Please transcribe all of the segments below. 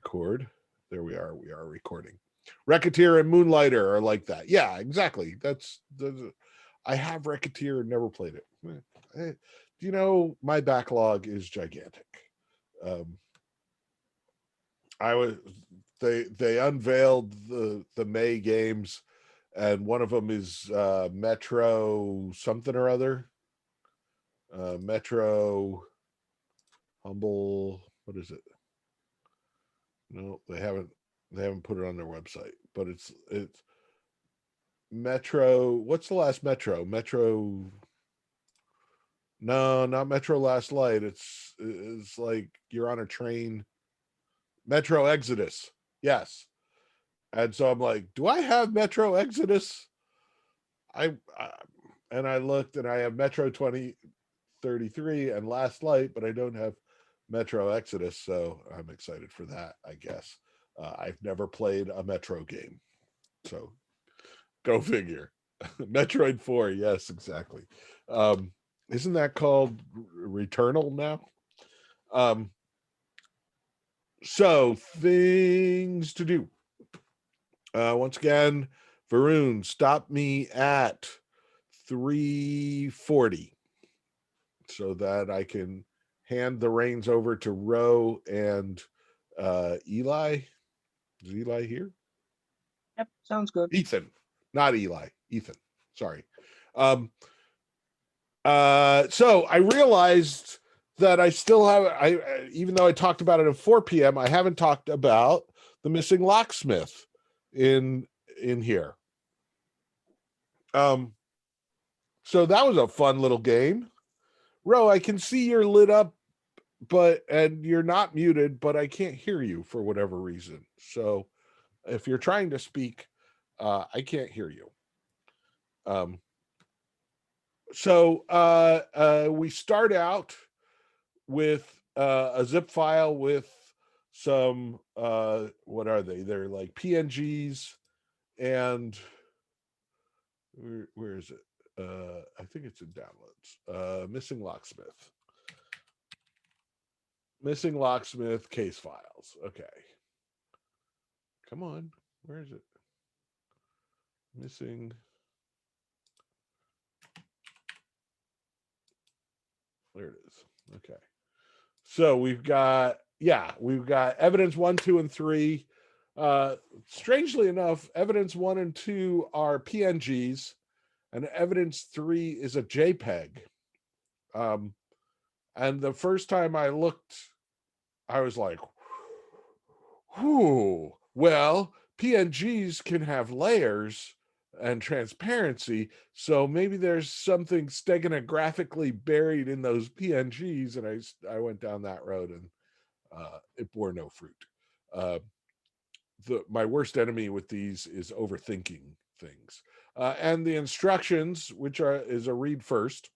record. There we are. We are recording. Racketeer and Moonlighter are like that. Yeah, exactly. I have Racketeer and never played it. You know, my backlog is gigantic. They unveiled the May games, and one of them is Metro something or other. Metro Humble. What is it? No, they haven't put it on their website, but it's Metro. What's the last Metro? Metro. No, not Metro Last Light. It's like you're on a train. Metro Exodus. Yes. And so I'm like, do I have Metro Exodus? I and I looked and I have Metro 2033 and Last Light, but I don't have Metro Exodus, so I'm excited for that, I guess. I've never played a Metro game, so go figure. Metroid 4, yes, exactly. Isn't that called Returnal now? So things to do. Once again, Varun, stop me at 3:40 so that I can hand the reins over to Ro and Eli. Is Eli here? Yep, sounds good. Ethan, not Eli. Ethan, sorry. So I realized that I still have, even though I talked about it at 4 p.m., I haven't talked about the Missing Locksmith in here. So that was a fun little game. Ro, I can see you're lit up, and you're not muted, but I can't hear you for whatever reason. So if you're trying to speak, I can't hear you. So we start out with a zip file with some what are they? They're like PNGs, and where is it? I think it's in downloads. Missing Locksmith case files. Okay. Come on. Where is it? Missing. There it is. Okay. So we've got evidence 1, 2, and 3. Strangely enough, evidence 1 and 2 are PNGs, and evidence 3 is a JPEG. And the first time I looked, I was like, whew, well, PNGs can have layers and transparency, so maybe there's something stegographically buried in those PNGs, and I went down that road, and it bore no fruit. My worst enemy with these is overthinking things. And the instructions, which is a read first.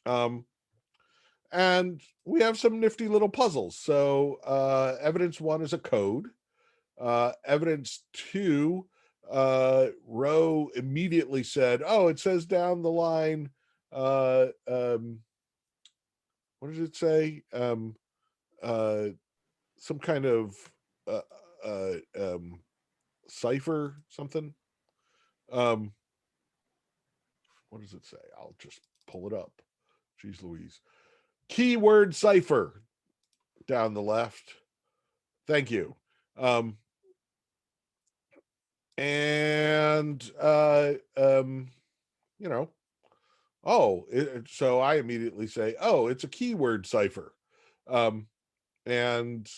And we have some nifty little puzzles. So evidence 1 is a code. Evidence 2, Ro immediately said, oh, it says down the line, what does it say? Some kind of cipher, something. What does it say? I'll just pull it up. Jeez Louise. Keyword cipher down the left. Thank you. So I immediately say, oh, it's a keyword cipher. And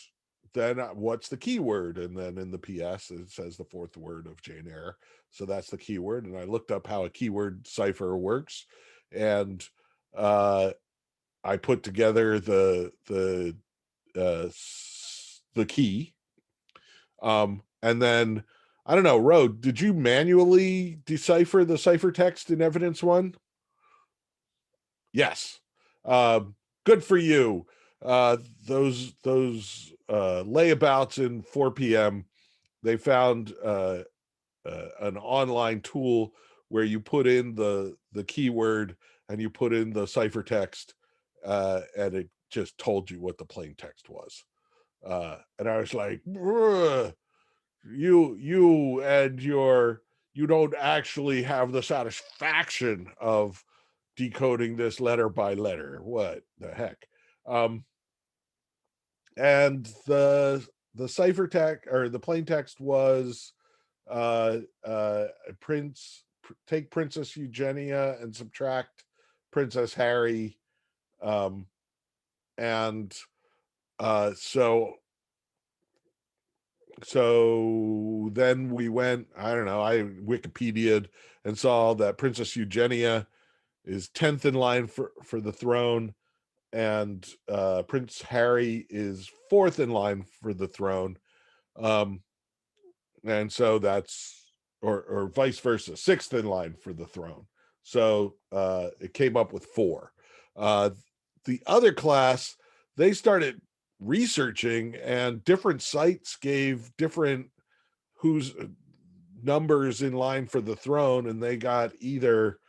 then what's the keyword? And then in the PS, it says the fourth word of Jane Eyre. So that's the keyword. And I looked up how a keyword cipher works. And I put together the key. And then, I don't know, Ro, did you manually decipher the ciphertext in evidence 1? Yes. Good for you. Those layabouts in 4 p.m., they found an online tool where you put in the keyword and you put in the ciphertext, and it just told you what the plain text was. And I was like, you and you don't actually have the satisfaction of decoding this letter by letter. What the heck? And the cipher text, or the plain text, was take Princess Eugenia and subtract Princess Harry. And so then we went, I don't know, I Wikipedia'd and saw that Princess Eugenia is 10th in line for the throne, and Prince Harry is 4th in line for the throne. And so that's, or vice versa, 6th in line for the throne. So it came up with 4. The other class, they started researching, and different sites gave different who's numbers in line for the throne, and they got either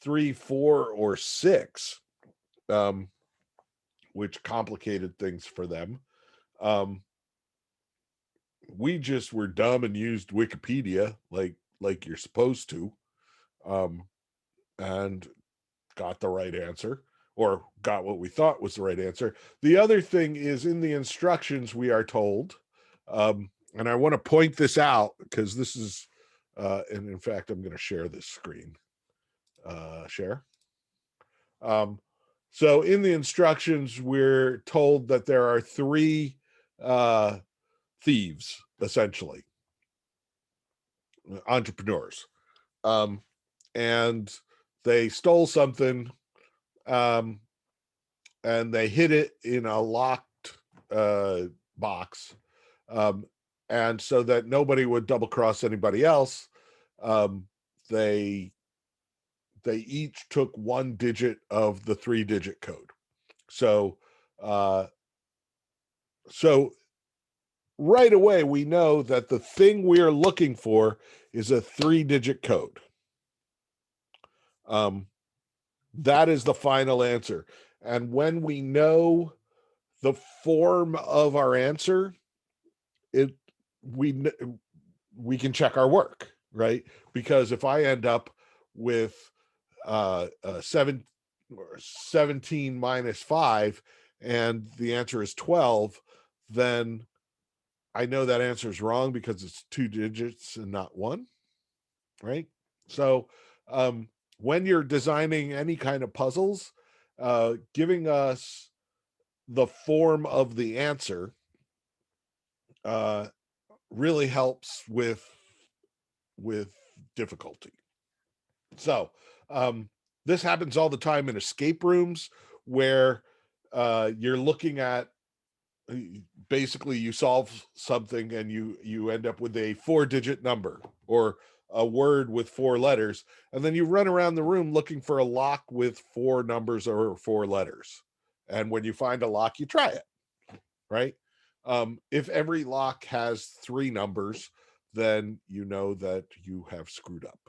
3, 4, or 6, which complicated things for them. We just were dumb and used Wikipedia like you're supposed to, and got the right answer, or got what we thought was the right answer. The other thing is, in the instructions we are told, and I want to point this out because this is, and in fact, I'm going to share this screen. Share. So in the instructions, we're told that there are 3 thieves, essentially, entrepreneurs, and they stole something, and they hid it in a locked box, and so that nobody would double cross anybody else, they each took 1 digit of the 3-digit code. So right away we know that the thing we're looking for is a 3-digit code. That is the final answer. And when we know the form of our answer, we can check our work, right? Because if I end up with 17 minus 5 and the answer is 12, then I know that answer is wrong because it's 2 digits and not 1, right? So when you're designing any kind of puzzles, giving us the form of the answer really helps with difficulty. So this happens all the time in escape rooms, where you're looking at, basically you solve something and you end up with a 4-digit number or a word with 4 letters, and then you run around the room looking for a lock with 4 numbers or 4 letters, and when you find a lock, you try it, right? If every lock has 3 numbers, then you know that you have screwed up.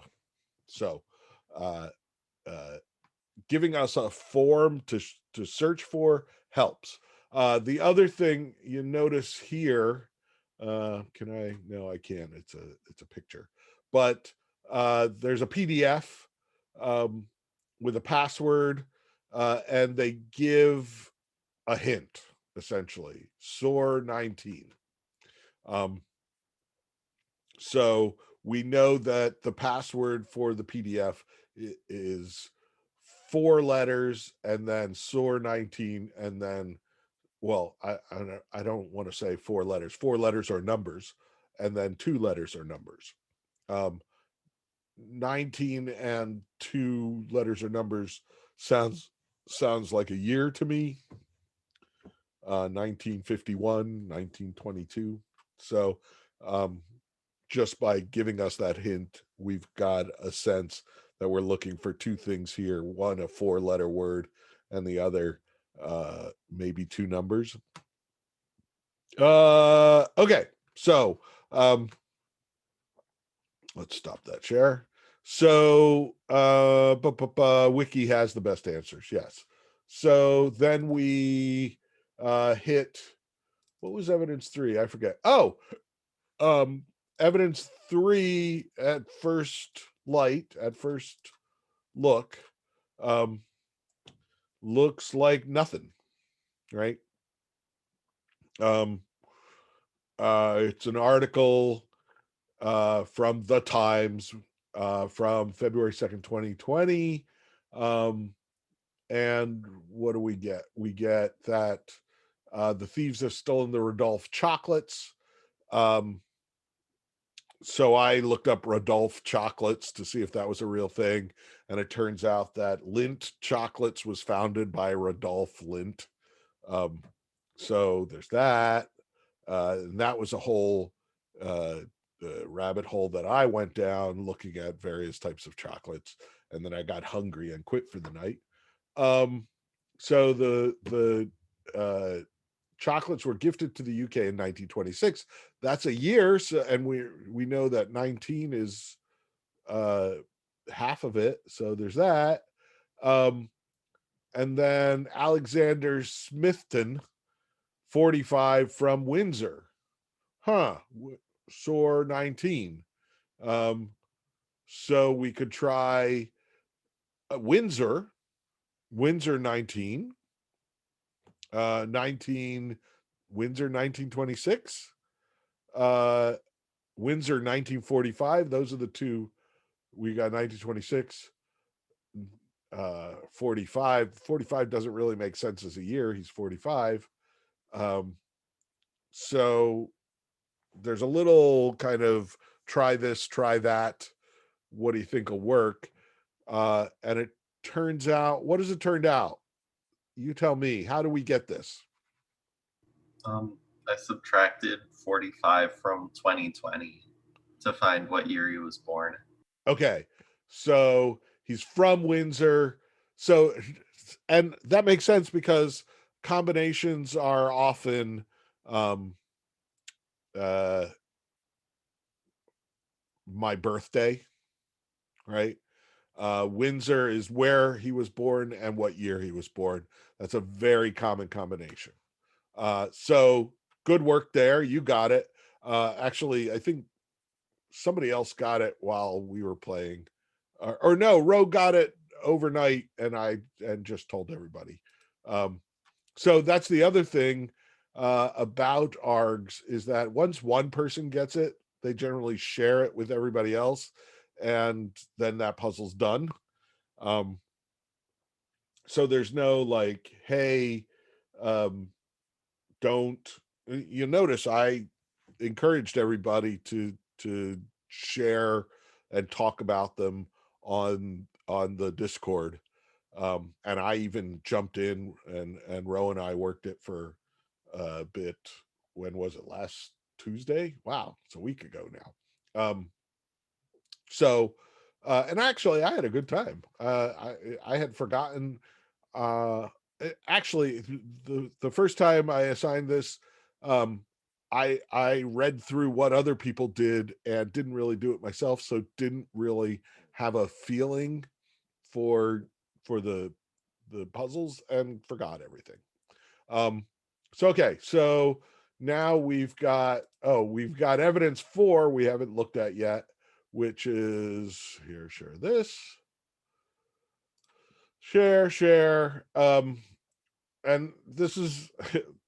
So giving us a form to search for helps. The other thing you notice here, can I? No, I can't. It's a picture, but there's a PDF with a password, and they give a hint, essentially, SOAR 19. So we know that the password for the PDF is 4 letters, and then SOAR 19, and then, well, I don't want to say 4 letters. 4 letters are numbers, and then 2 letters are numbers. 19 and 2 letters or numbers sounds like a year to me. 1951, 1922. So just by giving us that hint, we've got a sense that we're looking for 2 things here: one a 4-letter word, and the other maybe 2 numbers. Okay, so let's stop that share. So Wiki has the best answers, yes. So then we hit what was evidence 3? I forget. Oh, evidence 3 at first light, at first look, looks like nothing, right? It's an article from the Times from February 2nd, 2020. And what do we get? We get that the thieves have stolen the Rodolphe chocolates. So I looked up Rodolphe chocolates to see if that was a real thing. And it turns out that Lindt chocolates was founded by Rodolphe Lindt. So there's that. And that was a whole rabbit hole that I went down looking at various types of chocolates. And then I got hungry and quit for the night. So the chocolates were gifted to the UK in 1926. That's a year, so, and we know that 19 is half of it. So there's that. And then Alexander Smithton, 45, from Windsor. SOAR 19. So we could try Windsor 19. 19 Windsor 1926, Windsor 1945. Those are the two. We got 1926, 45 doesn't really make sense as a year. He's 45. So there's a little kind of try this, try that, what do you think will work? And it turns out, what has it turned out? You tell me, how do we get this? I subtracted 45 from 2020 to find what year he was born. Okay, so he's from Windsor. So, and that makes sense because combinations are often my birthday, right? Windsor is where he was born and what year he was born. That's a very common combination. So good work there. You got it. Actually, I think somebody else got it while we were playing. Or no, Ro got it overnight and just told everybody. So that's the other thing about ARGs is that once one person gets it, they generally share it with everybody else. And then that puzzle's done. So there's no like, hey, don't you notice I encouraged everybody to share and talk about them on the Discord. And I even jumped in and Ro and I worked it for a bit. When was it? Last Tuesday? Wow, it's a week ago now. So, and actually, I had a good time. I had forgotten. Actually, the first time I assigned this, I read through what other people did and didn't really do it myself, so didn't really have a feeling for the puzzles and forgot everything. So okay, so now we've got evidence 4 we haven't looked at yet, which is here. Share this. Share. And this is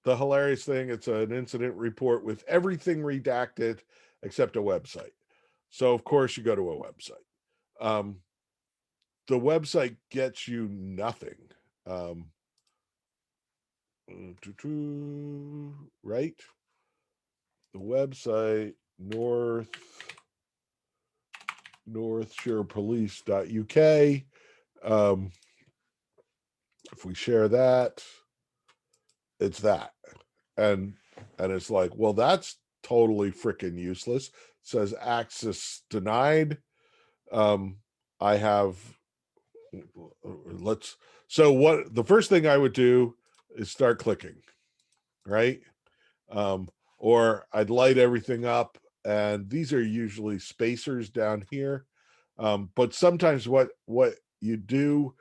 the hilarious thing. It's an incident report with everything redacted except a website. So of course you go to a website. The website gets you nothing. Right? The website northshorepolice.uk. If we share that, it's that. And it's like, well, that's totally freaking useless. It says access denied. I have so what the first thing I would do is start clicking, right? Or I'd light everything up, and these are usually spacers down here. But sometimes what you do,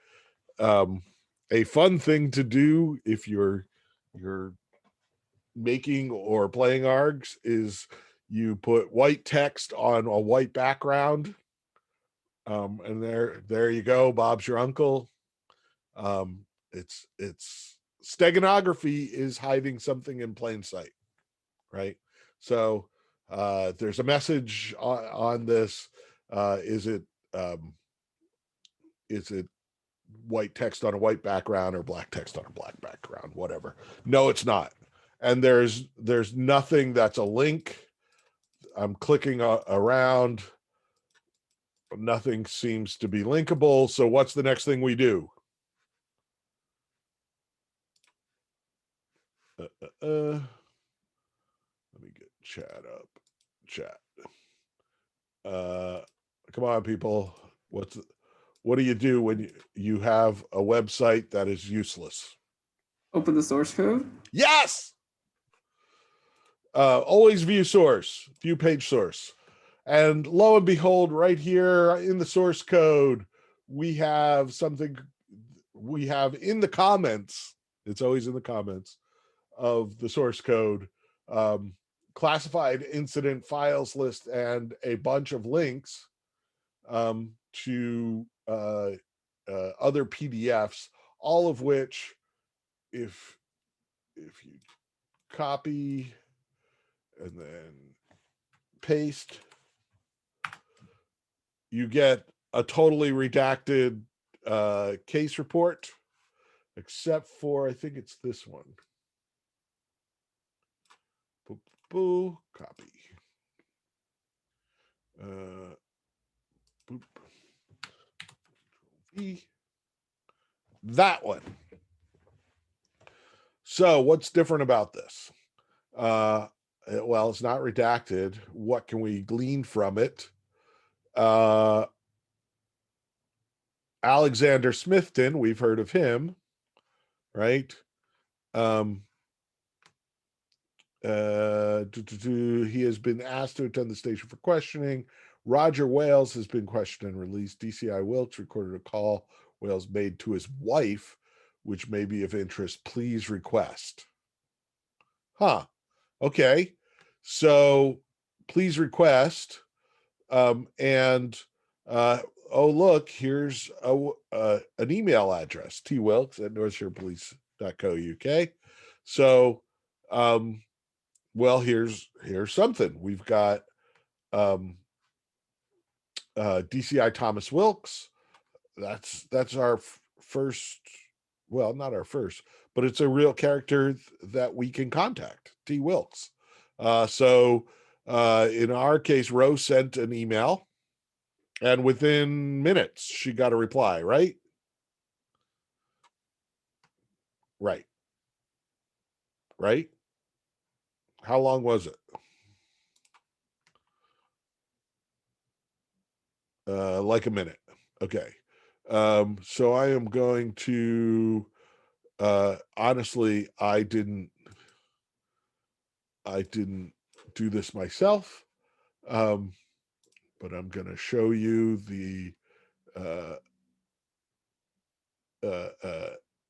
a fun thing to do if you're making or playing ARGs is you put white text on a white background. And there you go. Bob's your uncle. It's steganography is hiding something in plain sight, right? So there's a message on this. Is it white text on a white background or black text on a black background? Whatever. No, it's not. And there's nothing that's a link. I'm clicking around. Nothing seems to be linkable. So what's the next thing we do? Let me get chat up. Chat. Come on, people. What do you do when you have a website that is useless? Open the source code. Yes. Always view source, view page source. And lo and behold, right here in the source code, we have something we have in the comments. It's always in the comments of the source code, classified incident files list and a bunch of links to other PDFs, all of which, if you copy and then paste, you get a totally redacted case report, except for, I think it's this one. Boo, boo, copy. Boop. V. That one. So what's different about this? Well, it's not redacted. What can we glean from it? Alexander Smithton, we've heard of him, right? He has been asked to attend the station for questioning. Roger Wales has been questioned and released. DCI Wilkes recorded a call Wales made to his wife, which may be of interest. Please request. Huh. Okay. So please request. Oh, look, here's an email address, twilkes@northshorepolice.co.uk. So, well, here's something. We've got DCI Thomas Wilkes. That's our first, well, not our first, but it's a real character that we can contact, T. Wilkes. So in our case, Rose sent an email, and within minutes, she got a reply, right? Right. Right? How long was it? Like a minute. Okay. So I am going to, honestly, I didn't do this myself. But I'm going to show you the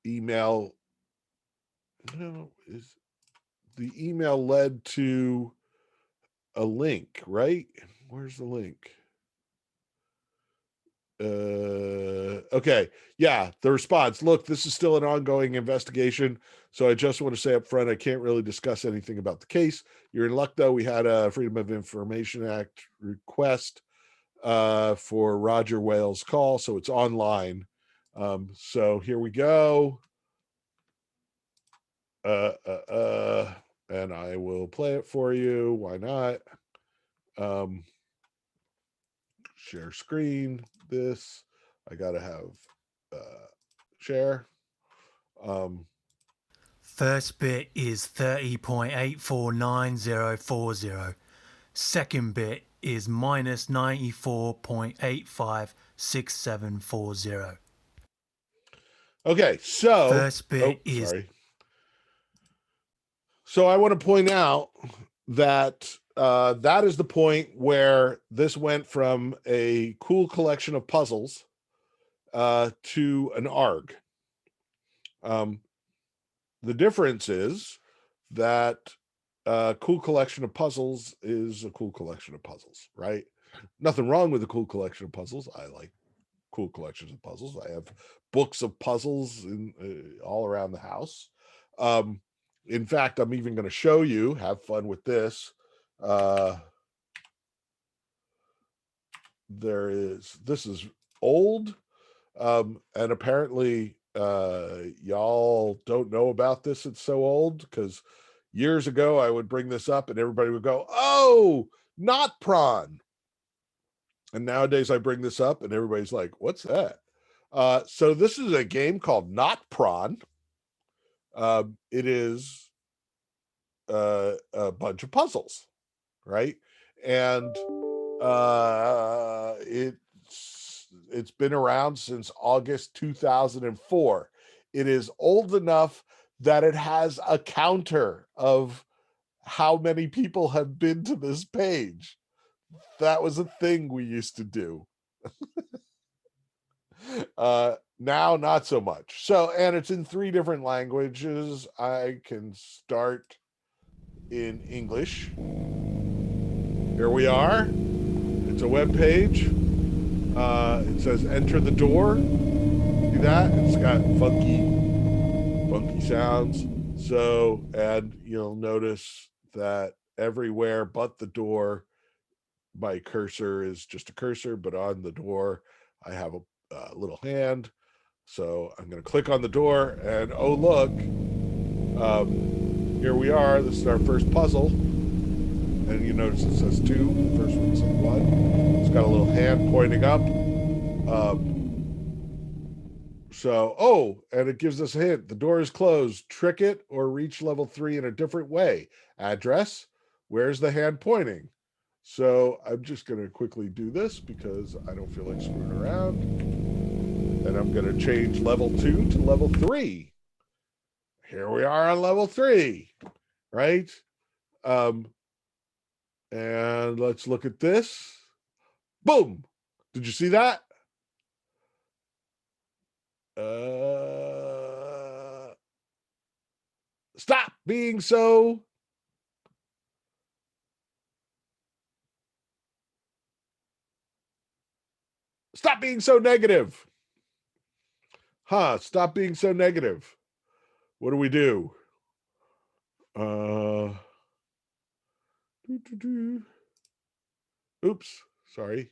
email. No, is the email led to a link, right? Where's the link? Okay. Yeah, the response. Look, this is still an ongoing investigation, so I just want to say up front, I can't really discuss anything about the case. You're in luck, though. We had a Freedom of Information Act request for Roger Wales' call, so it's online. So here we go. And I will play it for you. Why not? Share screen. This I gotta have share. First bit is 30.849040. Second bit is minus 94.856740. Okay, so first bit is sorry. So I want to point out that that is the point where this went from a cool collection of puzzles to an ARG. The difference is that a cool collection of puzzles is a cool collection of puzzles, right? Nothing wrong with a cool collection of puzzles. I like cool collections of puzzles. I have books of puzzles in all around the house. In fact, I'm even going to show you. Have fun with this. This is old, and apparently y'all don't know about this. It's so old because years ago I would bring this up and everybody would go, "Oh, not prawn." And nowadays I bring this up and everybody's like, "What's that?" So this is a game called Not Prawn. It is a bunch of puzzles, right? And it's been around since August 2004. It is old enough that it has a counter of how many people have been to this page. That was a thing we used to do. Now not so much. So, and it's in 3 different languages. I can start in English. Here we are. It's a web page. It says enter the door. See that? It's got funky sounds. So, and you'll notice that everywhere but the door, my cursor is just a cursor, but on the door, I have a little hand. So I'm going to click on the door and oh, look, here we are. This is our first puzzle. And you notice it says 2. The first one says 1. It's got a little hand pointing up. And it gives us a hint. The door is closed. Trick it or reach level 3 in a different way. Address. Where's the hand pointing? So I'm just going to quickly do this because I don't feel like screwing around. And I'm going to change level 2 to level 3. Here we are on level 3, right? And let's look at this. Boom. Did you see that? Stop being so negative. Stop being so negative. What do we do? Oops, sorry.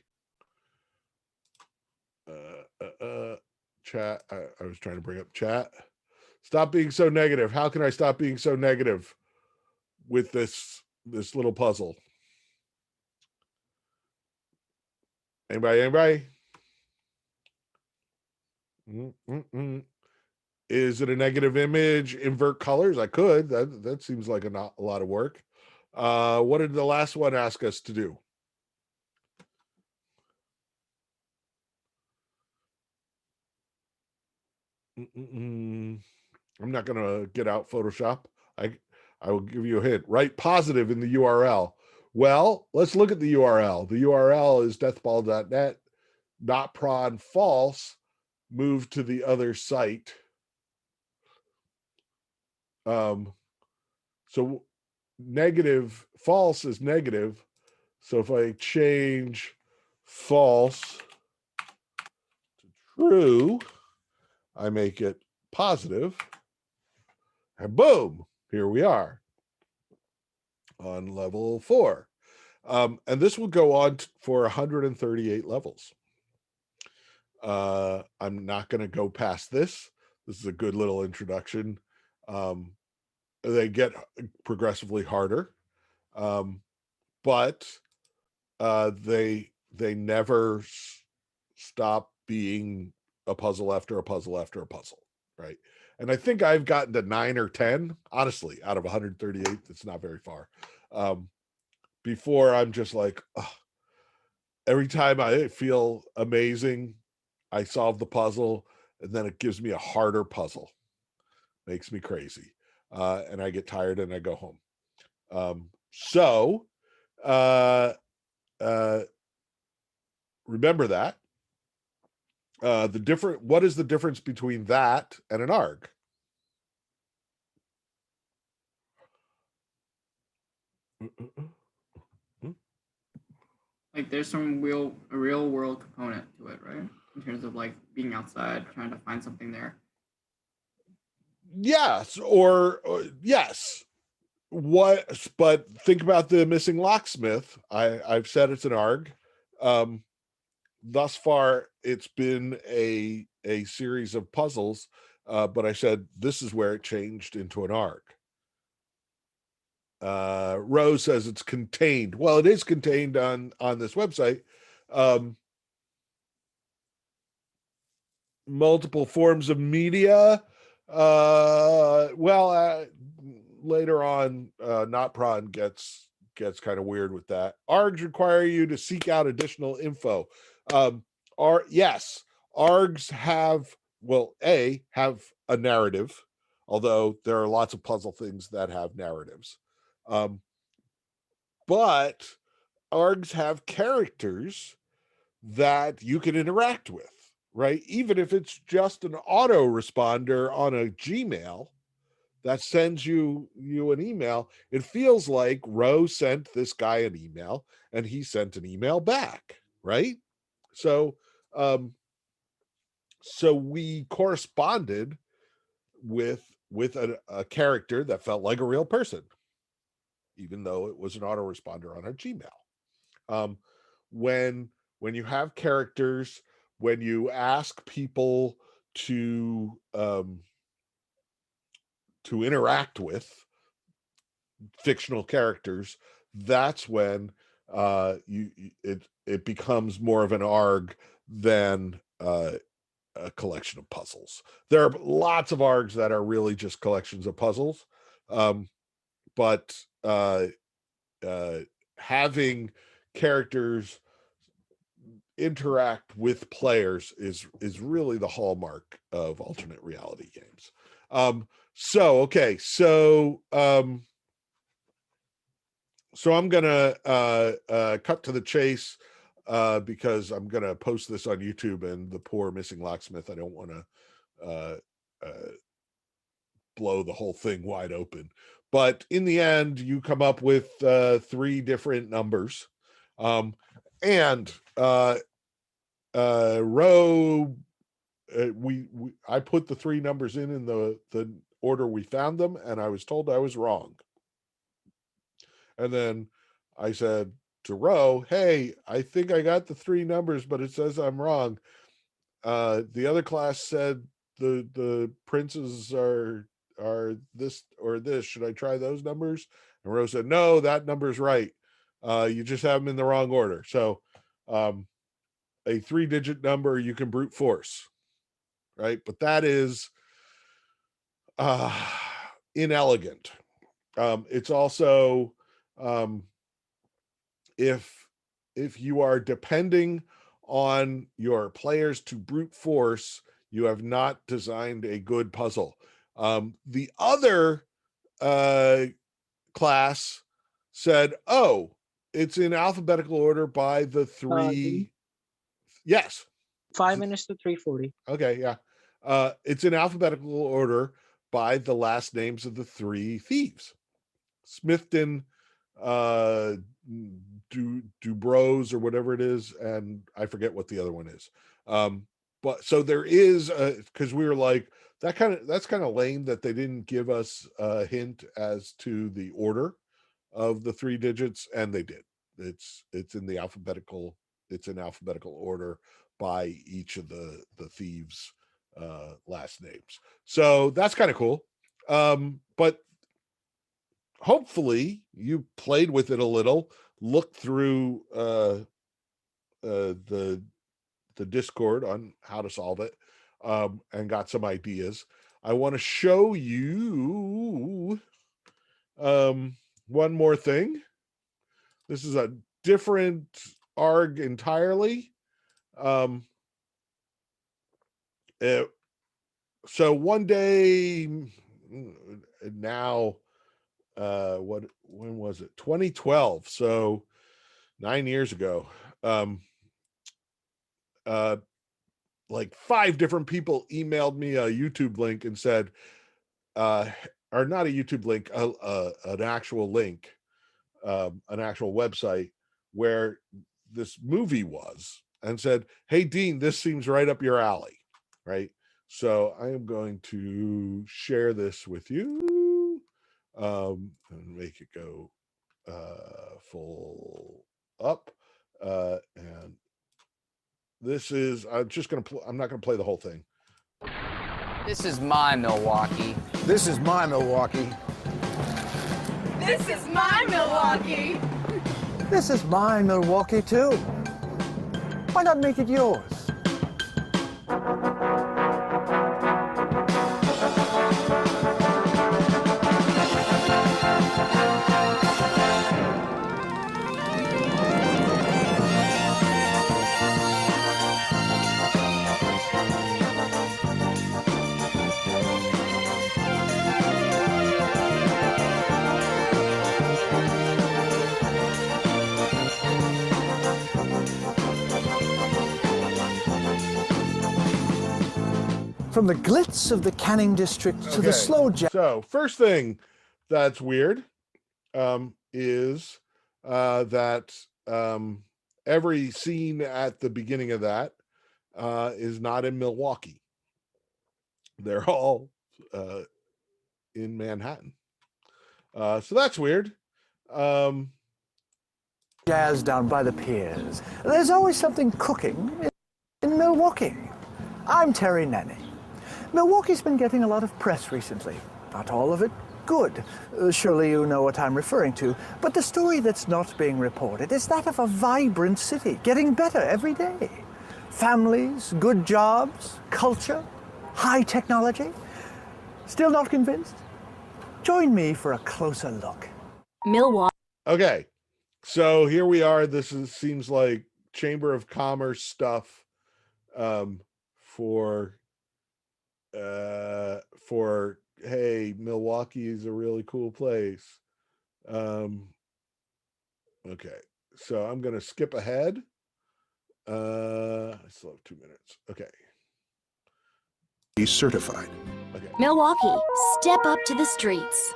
Chat. I was trying to bring up chat. Stop being so negative. How can I stop being so negative with this little puzzle? Anybody? Is it a negative image? Invert colors? I could. That seems like a lot of work. What did the last one ask us to do? I'm not going to get out Photoshop. I will give you a hint. Write positive in the URL. Well, let's look at the URL. The URL is deathball.net. Not prawn false. Move to the other site. So negative, false is negative. So if I change false to true, I make it positive, and boom, here we are on level 4. And this will go on for 138 levels. I'm not going to go past this. This is a good little introduction. They get progressively harder, but they never stop being a puzzle after a puzzle after a puzzle, right? And I think I've gotten to 9 or 10, honestly, out of 138. It's not very far. Before I'm just like, oh, every time I feel amazing, I solve the puzzle, and then it gives me a harder puzzle. Makes me crazy. And I get tired and I go home. Remember that. What is the difference between that and an ARG? Like there's some a real world component to it, right? In terms of like being outside, trying to find something there. Yes, or yes. But think about the Missing Locksmith. I've said it's an ARG. Thus far, it's been a series of puzzles, but I said this is where it changed into an ARG. Rose says it's contained. Well, it is contained on this website. Multiple forms of media. Later on, Not Prawn gets kind of weird with that. ARGs require you to seek out additional info. Yes, ARGs have a narrative, although there are lots of puzzle things that have narratives. But ARGs have characters that you can interact with, right? Even if it's just an autoresponder on a Gmail that sends you an email, it feels like Rose sent this guy an email and he sent an email back, right? So we corresponded with a character that felt like a real person, even though it was an autoresponder on our Gmail. When you have characters, when you ask people to interact with fictional characters, that's when it becomes more of an ARG than a collection of puzzles. There are lots of ARGs that are really just collections of puzzles, but having characters interact with players is really the hallmark of alternate reality games. So I'm gonna cut to the chase because I'm gonna post this on YouTube, and the poor Missing Locksmith, I don't want to blow the whole thing wide open. But in the end, you come up with 3 different numbers, and row. I put the 3 numbers in the order we found them, and I was told I was wrong. And then I said to Row, "Hey, I think I got the 3 numbers, but it says I'm wrong." The other class said the princes are this or this. Should I try those numbers? And Row said, "No, that number's right. You just have them in the wrong order." So a 3-digit number you can brute force, right? But that is inelegant. It's also if you are depending on your players to brute force, you have not designed a good puzzle. The other class said, "Oh, it's in alphabetical order by the 3." Yes. 5 minutes to 3:40. Okay, yeah. It's in alphabetical order by the last names of the 3 thieves. Smithton, Dubros or whatever it is, and I forget what the other one is. But so there is because we were like, that's kind of lame that they didn't give us a hint as to the order of the 3 digits, and they did. It's in alphabetical order by each of the thieves' last names. So that's kind of cool. But hopefully you played with it a little, looked through the Discord on how to solve it, and got some ideas. I want to show you one more thing. This is a different ARG entirely. So one day now, when was it? 2012. So 9 years ago. Like 5 different people emailed me a YouTube link and said, or not a YouTube link, an actual link, an actual website where this movie was, and said, "Hey Dean, this seems right up your alley," right? So I am going to share this with you, and make it go full up, and this is, I'm not going to play the whole thing. This is my Milwaukee. This is my Milwaukee. This is my Milwaukee. This is my Milwaukee, too. Why not make it yours? From the glitz of the Canning district to the slow jazz. So first thing that's weird is that every scene at the beginning of that is not in Milwaukee. They're all in Manhattan. So that's weird. Jazz down by the piers. There's always something cooking in Milwaukee. I'm Terry Nanny. Milwaukee's been getting a lot of press recently. Not all of it good. Surely you know what I'm referring to. But the story that's not being reported is that of a vibrant city, getting better every day. Families, good jobs, culture, high technology. Still not convinced? Join me for a closer look. Milwaukee. Okay, so here we are. Seems like Chamber of Commerce stuff for hey, Milwaukee is a really cool place. Okay, so I'm gonna skip ahead. I still have 2 minutes. Okay. He's certified. Okay. Milwaukee, step up to the streets.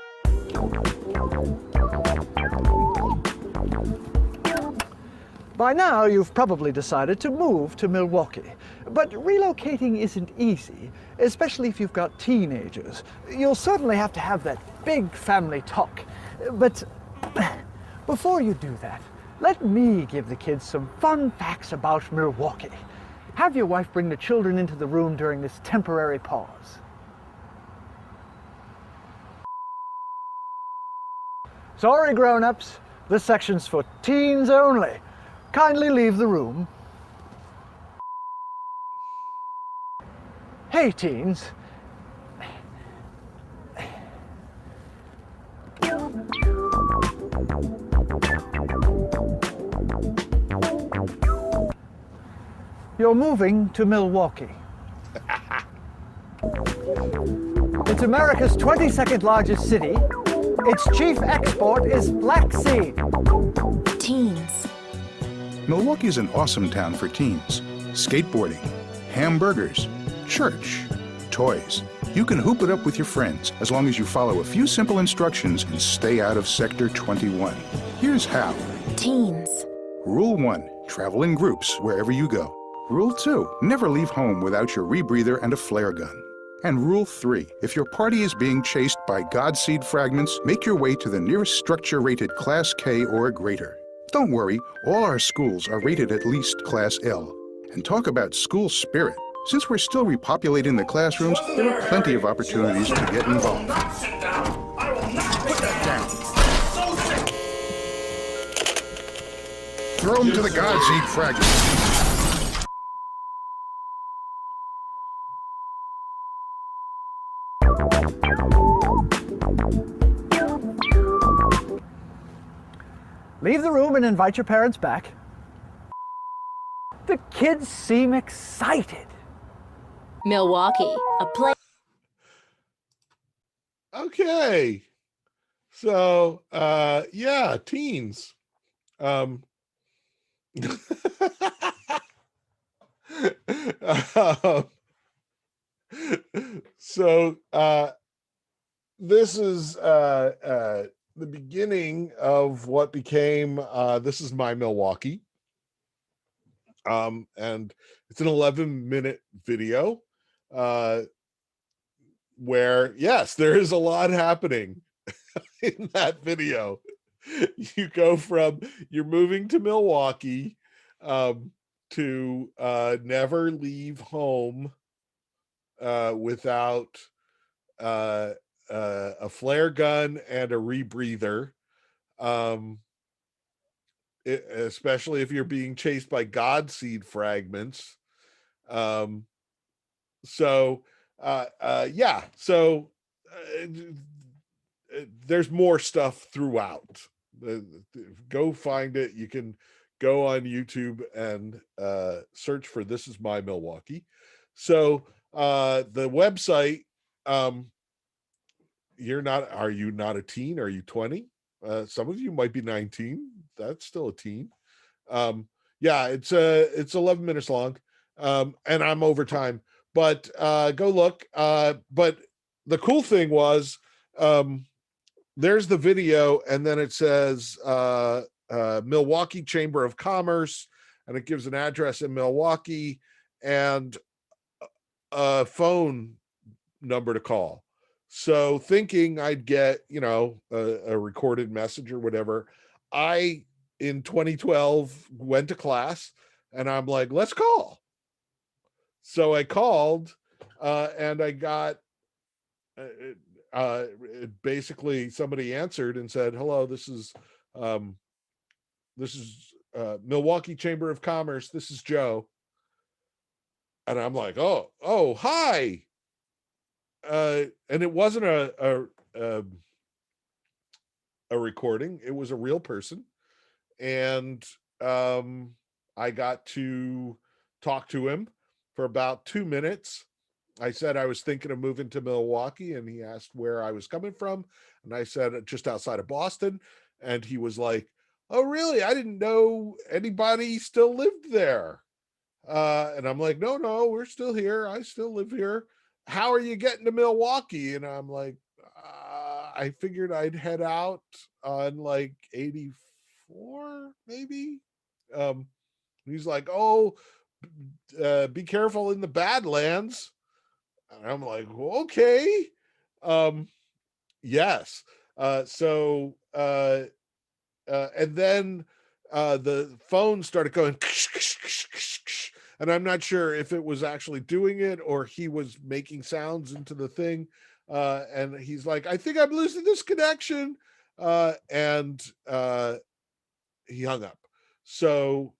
By now, you've probably decided to move to Milwaukee. But relocating isn't easy, especially if you've got teenagers. You'll certainly have to have that big family talk. But before you do that, let me give the kids some fun facts about Milwaukee. Have your wife bring the children into the room during this temporary pause. Sorry, grown-ups. This section's for teens only. Kindly leave the room. Hey, teens. You're moving to Milwaukee. It's America's 22nd largest city. Its chief export is black seed. Teens. Milwaukee is an awesome town for teens. Skateboarding, hamburgers, church, toys. You can hoop it up with your friends as long as you follow a few simple instructions and stay out of Sector 21. Here's how. Teens. Rule 1, travel in groups wherever you go. Rule 2, never leave home without your rebreather and a flare gun. And Rule 3, if your party is being chased by Godseed fragments, make your way to the nearest structure rated Class K or greater. Don't worry, all our schools are rated at least Class L. And talk about school spirit. Since we're still repopulating the classrooms, there are plenty of opportunities to get involved. Sit down. I will not put that Down. down. Throw them to the Godseed fragments. Leave the room and invite your parents back. The kids seem excited. Milwaukee, a place. Okay. So yeah, teens. So this is the beginning of what became This Is My Milwaukee. And it's an 11-minute video where, yes, there is a lot happening in that video. You go from you're moving to Milwaukee to never leave home without a flare gun and a rebreather, especially if you're being chased by God seed fragments. So there's more stuff throughout. Go find it. You can go on YouTube and search for This Is My Milwaukee. So the website, are you not a teen? Are you 20? Some of you might be 19. That's still a teen. It's 11 minutes long. And I'm over time, but go look. But the cool thing was, there's the video, and then it says Milwaukee Chamber of Commerce, and it gives an address in Milwaukee and a phone number to call. So thinking I'd get, a recorded message or whatever, I, in 2012, went to class, and I'm like, let's call. So I called, and I got basically somebody answered and said, hello, this is Milwaukee Chamber of Commerce. This is Joe. And I'm like, oh, hi. And it wasn't a recording. It was a real person. And I got to talk to him for about 2 minutes. I said I was thinking of moving to Milwaukee, and he asked where I was coming from. And I said, just outside of Boston. And he was like, oh, really? I didn't know anybody still lived there. And I'm like, no, we're still here. I still live here. How are you getting to Milwaukee? And I'm like, I figured I'd head out on like 84, maybe. He's like, oh, be careful in the Badlands. And I'm like, okay. Yes. And then the phone started going, and I'm not sure if it was actually doing it or he was making sounds into the thing. And he's like, I think I'm losing this connection. And he hung up. So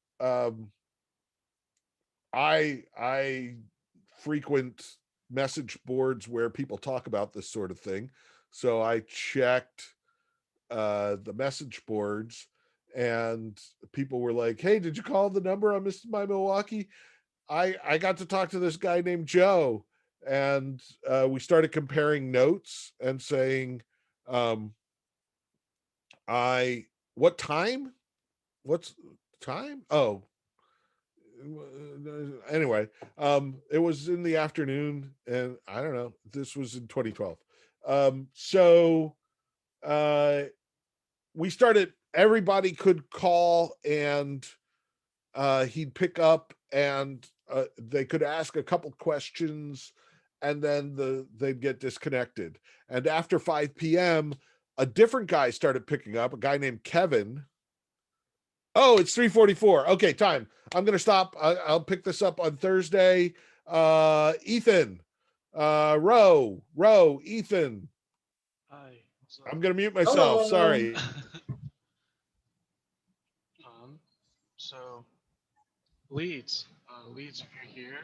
I frequent message boards where people talk about this sort of thing. So I checked the message boards, and people were like, hey, did you call the number on This Is My Milwaukee? I got to talk to this guy named Joe, and we started comparing notes and saying, what time? What's time? Oh, anyway, it was in the afternoon, and I don't know, this was in 2012. So we started, everybody could call, and he'd pick up, and they could ask a couple questions, and then they'd get disconnected. And after 5 p.m., a different guy started picking up, a guy named Kevin. Oh, it's 3:44. Okay, time. I'm going to stop. I'll pick this up on Thursday. Ethan, Ethan. Hi. I'm going to mute myself. Hello. Sorry. So leads, if you're here,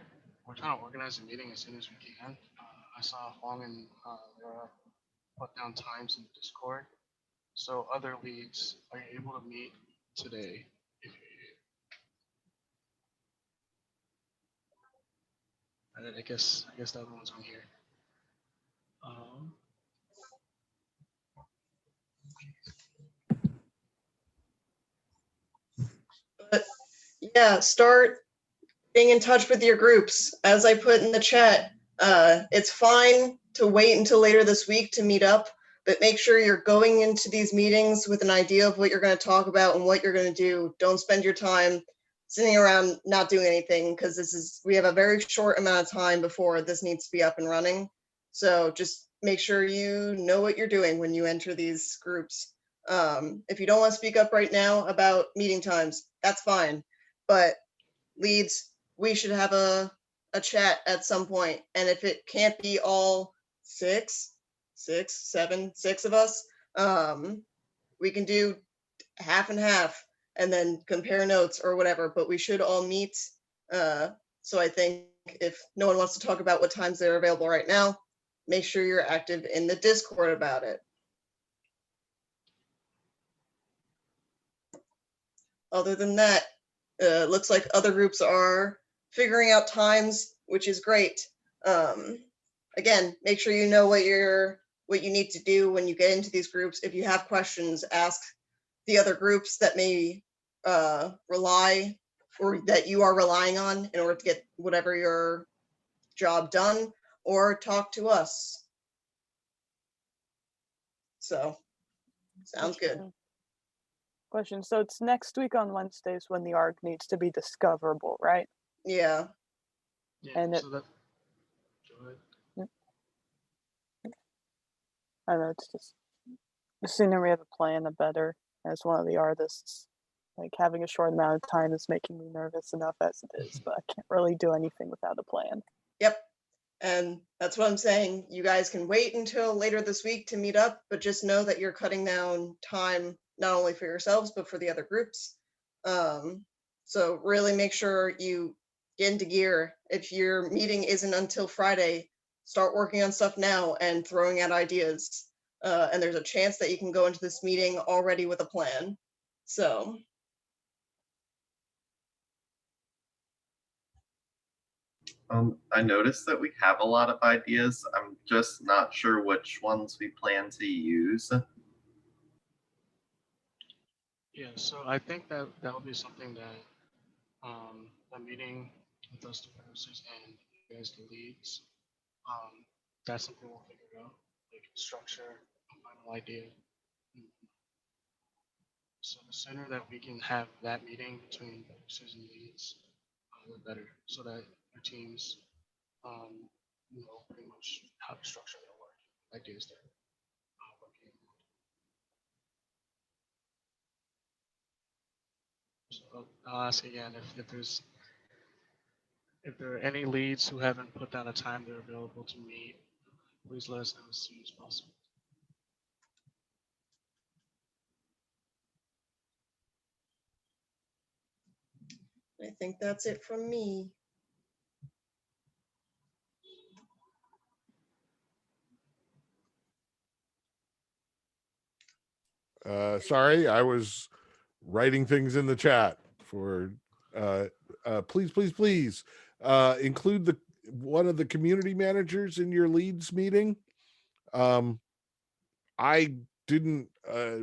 we're trying to organize a meeting as soon as we can. I saw Huang and Laura put down times in Discord. So other leads, are you able to meet today if you're here? And then I guess the other one's on here. But yeah, start being in touch with your groups. As I put in the chat, it's fine to wait until later this week to meet up, but make sure you're going into these meetings with an idea of what you're going to talk about and what you're going to do. Don't spend your time sitting around not doing anything, because we have a very short amount of time before this needs to be up and running. So just make sure you know what you're doing when you enter these groups. If you don't want to speak up right now about meeting times, that's fine. But leads, we should have a chat at some point. And if it can't be all six of us, we can do half and half and then compare notes or whatever, but we should all meet. So I think if no one wants to talk about what times they're available right now, make sure you're active in the Discord about it. Other than that, looks like other groups are figuring out times, which is great. Again, make sure you know what you need to do when you get into these groups. If you have questions, ask the other groups that may rely or that you are relying on in order to get whatever your job done, or talk to us. So, sounds good. Question. So it's next week on Wednesdays when the arc needs to be discoverable, right? Yeah. And it, so that, go ahead. I don't know, it's just the sooner we have a plan, the better. As one of the artists, like having a short amount of time is making me nervous enough as it is, but I can't really do anything without a plan. Yep. And that's what I'm saying. You guys can wait until later this week to meet up, but just know that you're cutting down time not only for yourselves, but for the other groups. So really make sure you get into gear. If your meeting isn't until Friday, start working on stuff now and throwing out ideas. And there's a chance that you can go into this meeting already with a plan. So. I noticed that we have a lot of ideas. I'm just not sure which ones we plan to use. Yeah, so I think that that would be something that a meeting with us, the producers, and you guys, the leads, that's something we'll figure out, like structure, a final idea. So the sooner that we can have that meeting between producers and leads, the better, so that our teams know pretty much how to structure their work, ideas they're working on. So I'll ask again if there are any leads who haven't put down a time they're available to meet, please let us know as soon as possible. I think that's it from me. Sorry, I was writing things in the chat for please include one of the community managers in your leads meeting. I didn't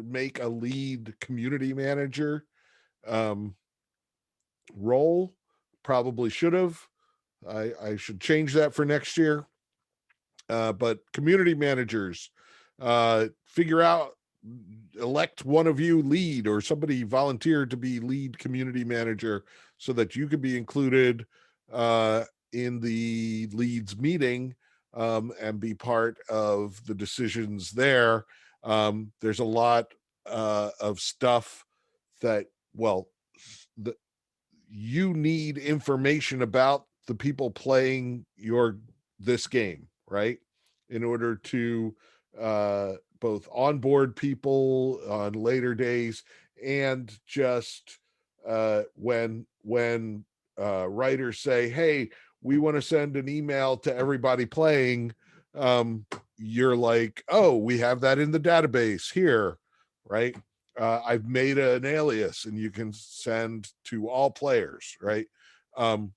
make a lead community manager role. Probably should have. I should change that for next year. But community managers, elect one of you lead, or somebody volunteer to be lead community manager so that you can be included in the leads meeting and be part of the decisions there. There's a lot of stuff that, you need information about the people playing this game, right? In order to both onboard people on later days, and just when writers say, hey, we want to send an email to everybody playing, you're like, oh, we have that in the database here, right? I've made an alias and you can send to all players, right? So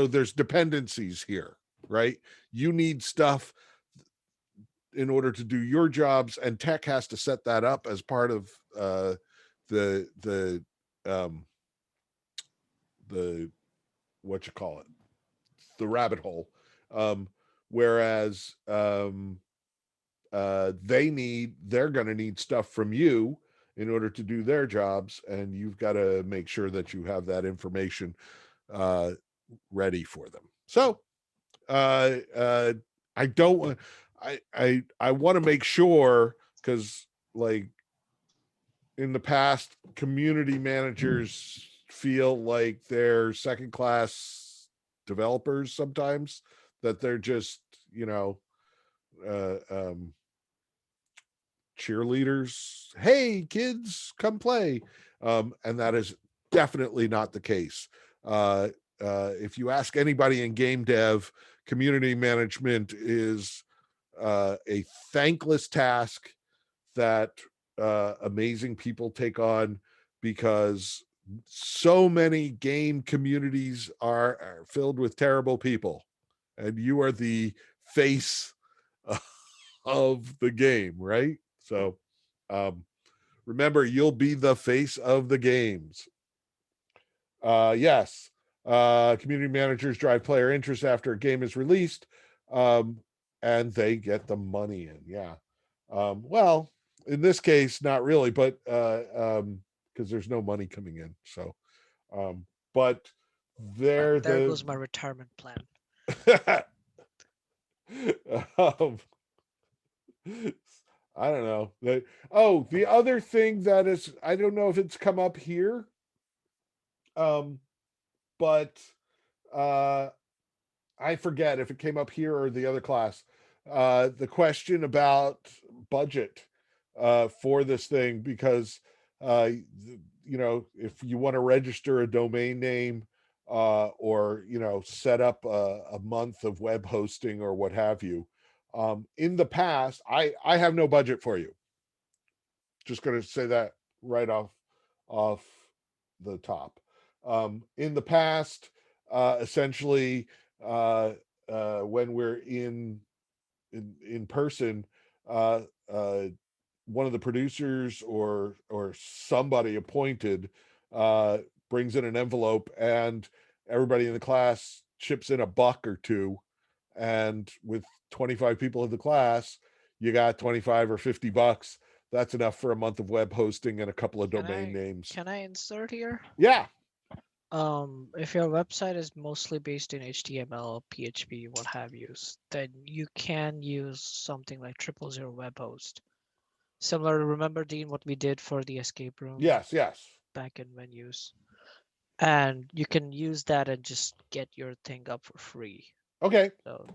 there's dependencies here, right? You need stuff in order to do your jobs, and tech has to set that up as part of the what you call it, the rabbit hole, whereas they're going to need stuff from you in order to do their jobs, and you've got to make sure that you have that information ready for them. So I don't want, I want to make sure, because like in the past, community managers feel like they're second class developers sometimes, that they're just, cheerleaders. Hey kids, come play. And that is definitely not the case. If you ask anybody in game dev, community management is a thankless task that amazing people take on, because so many game communities are filled with terrible people, and you are the face of the game, right? So remember, you'll be the face of the games. Yes. Community managers drive player interest after a game is released, and they get the money in. Yeah. Well, in this case, not really, but because there's no money coming in. So, but There goes my retirement plan. I don't know. The other thing that is, I don't know if it's come up here, but I forget if it came up here or the other class. The question about budget for this thing, because if you want to register a domain name, or set up a month of web hosting or what have you, in the past, I have no budget for you. Just going to say that right off the top. In the past, essentially, when we're in person, one of the producers or somebody appointed brings in an envelope, and everybody in the class chips in $1 or $2, and with 25 people in the class, you got 25 or $50. That's enough for a month of web hosting and a couple of domain names. Can I insert here? Yeah. If your website is mostly based in HTML, PHP, what have you, then you can use something like 000 web host. Similar, remember, Dean, what we did for the escape room? Yes. Back in menus. And you can use that and just get your thing up for free. Okay. So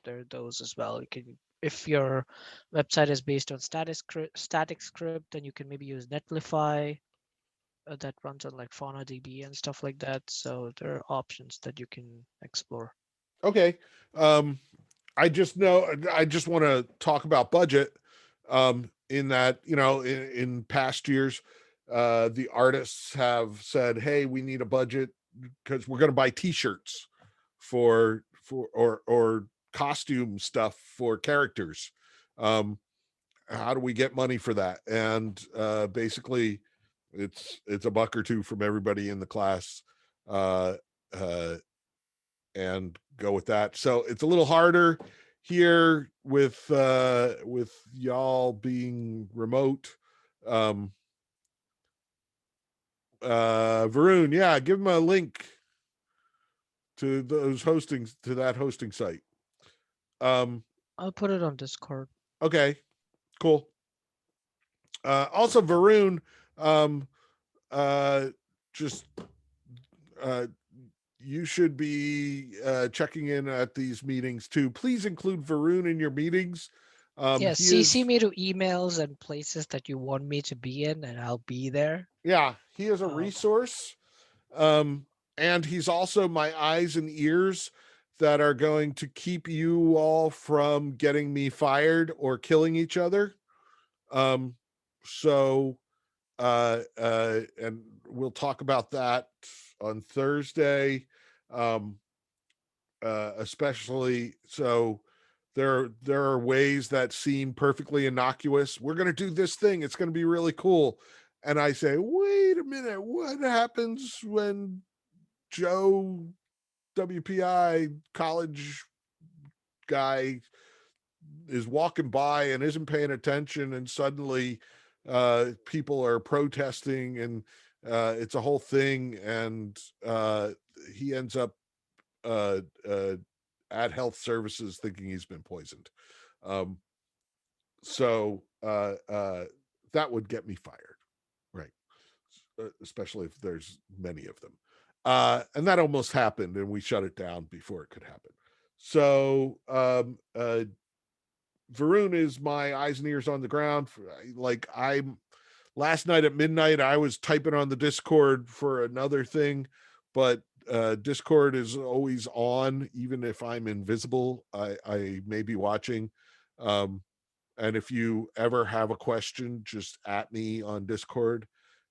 there are those as well. You can, if your website is based on static script, then you can maybe use Netlify that runs on like FaunaDB and stuff like that. So there are options that you can explore. Okay. I just want to talk about budget, in that, in past years, the artists have said, hey, we need a budget because we're going to buy t-shirts or costume stuff for characters. How do we get money for that? And basically it's $1 or $2 from everybody in the class, and go with that. So it's a little harder here with y'all being remote. Varun, yeah, give him a link to that hosting site. I'll put it on Discord. Okay, cool. Also, Varun, you should be checking in at these meetings too. Please include Varun in your meetings. CC me to emails and places that you want me to be in, and I'll be there. Yeah, he is a resource. And he's also my eyes and ears that are going to keep you all from getting me fired or killing each other. So and we'll talk about that on Thursday. Especially, so there are ways that seem perfectly innocuous. We're going to do this thing. It's going to be really cool. And I say, wait a minute, what happens when Joe WPI college guy is walking by and isn't paying attention, and suddenly people are protesting, and it's a whole thing, and he ends up at health services thinking he's been poisoned. So that would get me fired, right? Especially if there's many of them. And that almost happened, and we shut it down before it could happen. So Varun is my eyes and ears on the ground. Like, last night at midnight, I was typing on the Discord for another thing, but Discord is always on, even if I'm invisible. I may be watching. And if you ever have a question, just at me on Discord.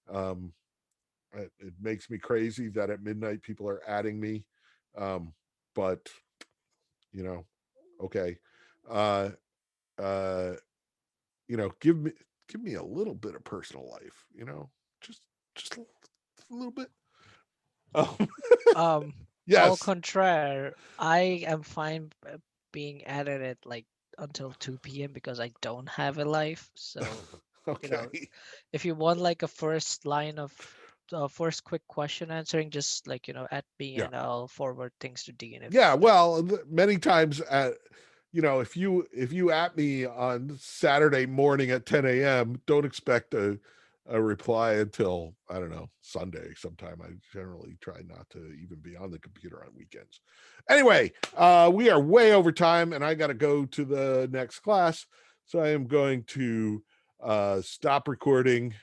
It makes me crazy that at midnight people are adding me. But okay. Give me a little bit of personal life, just a little bit. Yes. Au contraire, I am fine being added at like until 2 p.m. because I don't have a life. So, okay. If you want like a first line of first quick question answering, just like, at me, and I'll forward things to Dean. Well, many times if you at me on Saturday morning at 10 a.m., don't expect a reply until, I don't know, Sunday sometime. I generally try not to even be on the computer on weekends. Anyway, we are way over time, and I got to go to the next class. So I am going to stop recording